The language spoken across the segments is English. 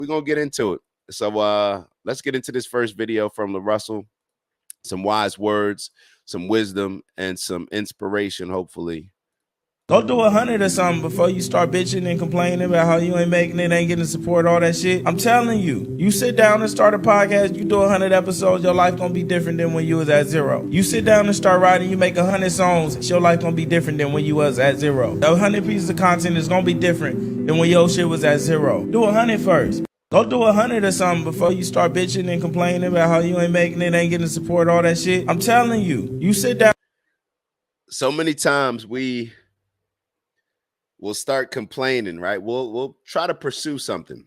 we're gonna get into it. So let's get into this first video from LaRussell. Some wise words, some wisdom, and some inspiration, hopefully. Go do 100 or something before you start bitching and complaining about how you ain't making it, ain't getting support, all that shit. I'm telling you, you sit down and start a podcast, you do 100 episodes, your life gonna be different than when you was at zero. You sit down and start writing, you make 100 songs, your life gonna be different than when you was at zero. 100 pieces of content is gonna be different than when your shit was at zero. Do 100 first. Go do 100 or something before you start bitching and complaining about how you ain't making it, ain't getting support, all that shit. I'm telling you, you sit down. So many times we'll start complaining, right? We'll try to pursue something.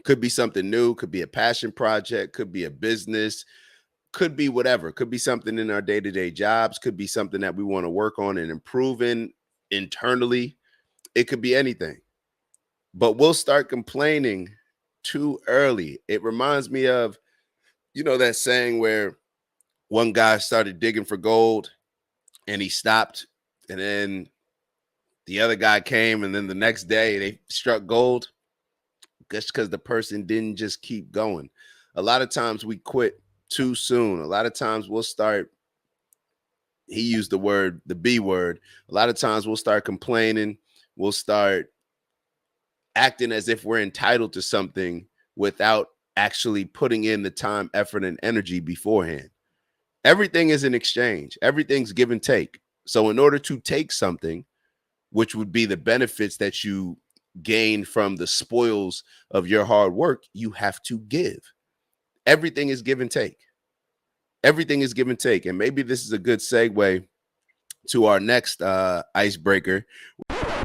Could be something new, could be a passion project, could be a business, could be whatever. Could be something in our day-to-day jobs, could be something that we want to work on and improve in internally. It could be anything. But we'll start complaining too early. It reminds me of, that saying where one guy started digging for gold and he stopped, and then the other guy came, and then the next day they struck gold. Just because the person didn't just keep going. A lot of times we quit too soon. A lot of times we'll start, he used the B word. A lot of times we'll start complaining. We'll start acting as if we're entitled to something without actually putting in the time, effort, and energy beforehand. Everything is an exchange. Everything's give and take. So in order to take something, which would be the benefits that you gain from the spoils of your hard work, you have to give. Everything is give and take. Everything is give and take. And maybe this is a good segue to our next icebreaker.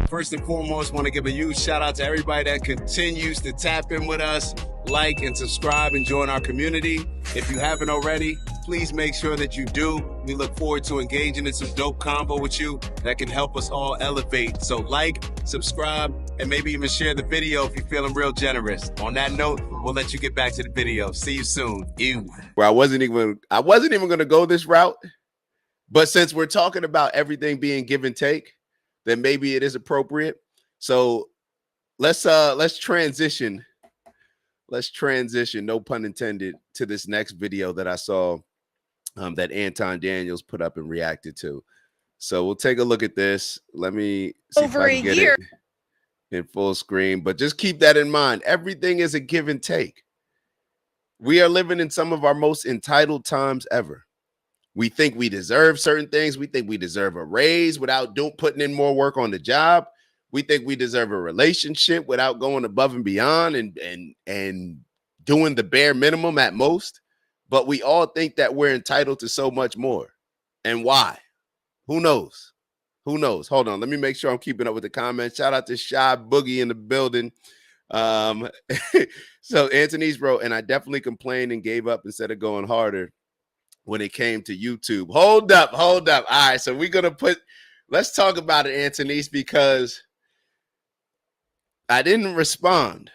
First and foremost, want to give a huge shout out to everybody that continues to tap in with us, like and subscribe and join our community. If you haven't already, please make sure that you do. We look forward to engaging in some dope convo with you that can help us all elevate. So like, subscribe, and maybe even share the video if you're feeling real generous. On that note, we'll let you get back to the video. See you soon. Ew. Where I wasn't even going to go this route, but since we're talking about everything being give and take, then maybe it is appropriate. So let's transition. Let's transition, no pun intended, to this next video that I saw that Anton Daniels put up and reacted to. So we'll take a look at this. Let me see if I can get it in full screen, but just keep that in mind. Everything is a give and take. We are living in some of our most entitled times ever. We think we deserve certain things. We think we deserve a raise without putting in more work on the job. We think we deserve a relationship without going above and beyond and doing the bare minimum at most. But we all think that we're entitled to so much more. And why? Who knows? Who knows? Hold on. Let me make sure I'm keeping up with the comments. Shout out to Shy Boogie in the building. So Anthony's wrote, and I definitely complained and gave up instead of going harder when it came to YouTube. Hold up. All right, so we're going to let's talk about it, Anthony's, because I didn't respond,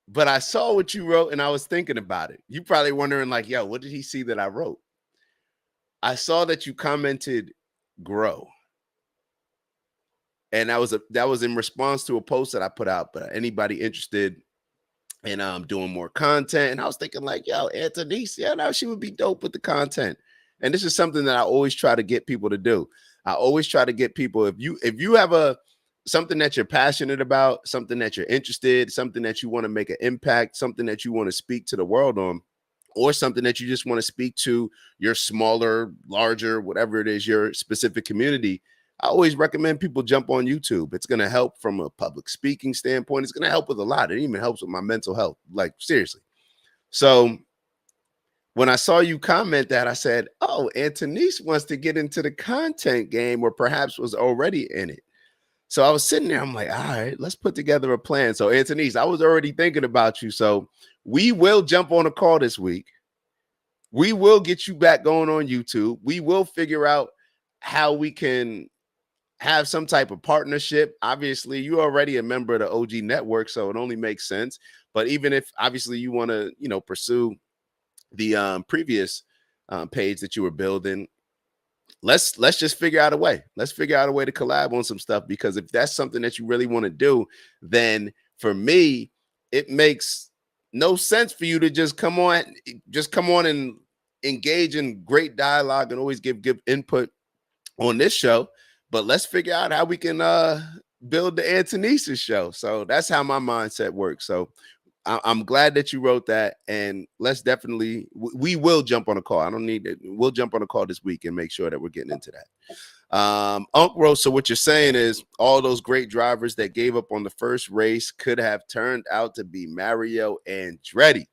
but I saw what you wrote and I was thinking about it. You probably wondering like, yo, what did he see that I wrote? I saw that you commented grow. And that was in response to a post that I put out, but anybody interested in doing more content. And I was thinking like, yo, Anthony's, she would be dope with the content. And this is something that I always try to get people to do. I always try to get people, if you have something that you're passionate about, something that you're interested, something that you want to make an impact, something that you want to speak to the world on, or something that you just want to speak to your smaller, larger, whatever it is, your specific community, I always recommend people jump on YouTube. It's going to help from a public speaking standpoint. It's going to help with a lot. It even helps with my mental health, like seriously. So when I saw you comment that, I said, oh, Antonice wants to get into the content game, or perhaps was already in it. So I was sitting there, I'm like, all right, let's put together a plan. So Antonice, I was already thinking about you. So we will jump on a call this week. We will get you back going on YouTube. We will figure out how we can have some type of partnership. Obviously, you're already a member of the OG network, so it only makes sense. But even if obviously you want to, pursue the previous page that you were building, let's just figure out a way. Let's figure out a way to collab on some stuff, because if that's something that you really want to do, then for me, it makes no sense for you to just come on and engage in great dialogue and always give input on this show. But let's figure out how we can build the Antonesis show. So that's how my mindset works. So I'm glad that you wrote that, and let's definitely we will jump on a call. I don't need it. We'll jump on a call this week and make sure that we're getting into that. Unc Rose, so what you're saying is all those great drivers that gave up on the first race could have turned out to be Mario Andretti.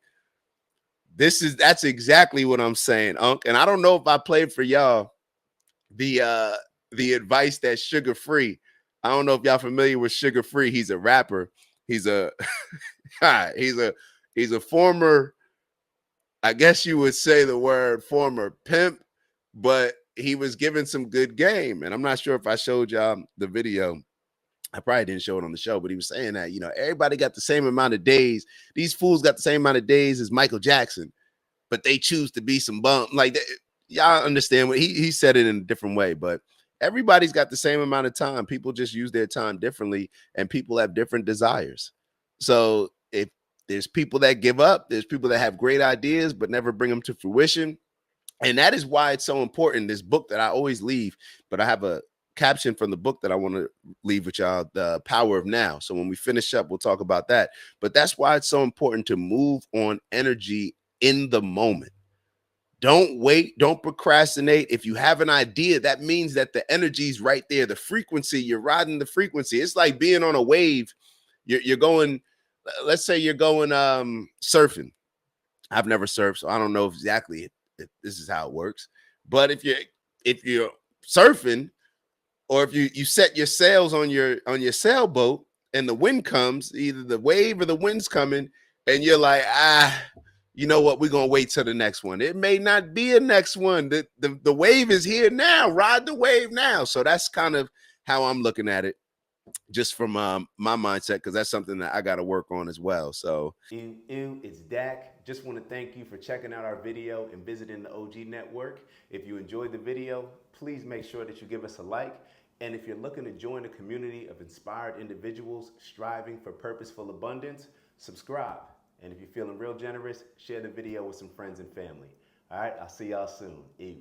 That's exactly what I'm saying, Unc. And I don't know if I played for y'all the advice that Sugar Free. I don't know if y'all familiar with Sugar Free. He's a rapper. He's a he's a former, I guess you would say the word former pimp, but he was given some good game. And I'm not sure if I showed y'all the video. I probably didn't show it on the show, but he was saying that, everybody got the same amount of days. These fools got the same amount of days as Michael Jackson, but they choose to be some bum. Like, y'all understand what he said it in a different way, but everybody's got the same amount of time. People just use their time differently, and people have different desires. So if there's people that give up, there's people that have great ideas but never bring them to fruition. And that is why it's so important. This book that I always leave, but I have a caption from the book that I want to leave with y'all, The Power of Now. So when we finish up, we'll talk about that. But that's why it's so important to move on energy in the moment. Don't wait. Don't procrastinate. If you have an idea, that means that the energy is right there. The frequency, you're riding the frequency. It's like being on a wave. You're going, let's say you're going surfing. I've never surfed, so I don't know exactly if this is how it works. But if you're surfing, or if you set your sails on your sailboat and the wind comes, either the wave or the wind's coming, and you're like, you know what, we're gonna wait till the next one. It may not be a next one. The wave is here now. Ride the wave now. So that's kind of how I'm looking at it, just from my mindset, because that's something that I got to work on as well. So It's Dak. Just want to thank you for checking out our video and visiting the OG Network. If you enjoyed the video, please make sure that you give us a like. And if you're looking to join a community of inspired individuals striving for purposeful abundance, subscribe. And if you're feeling real generous, share the video with some friends and family. All right, I'll see y'all soon. Ew.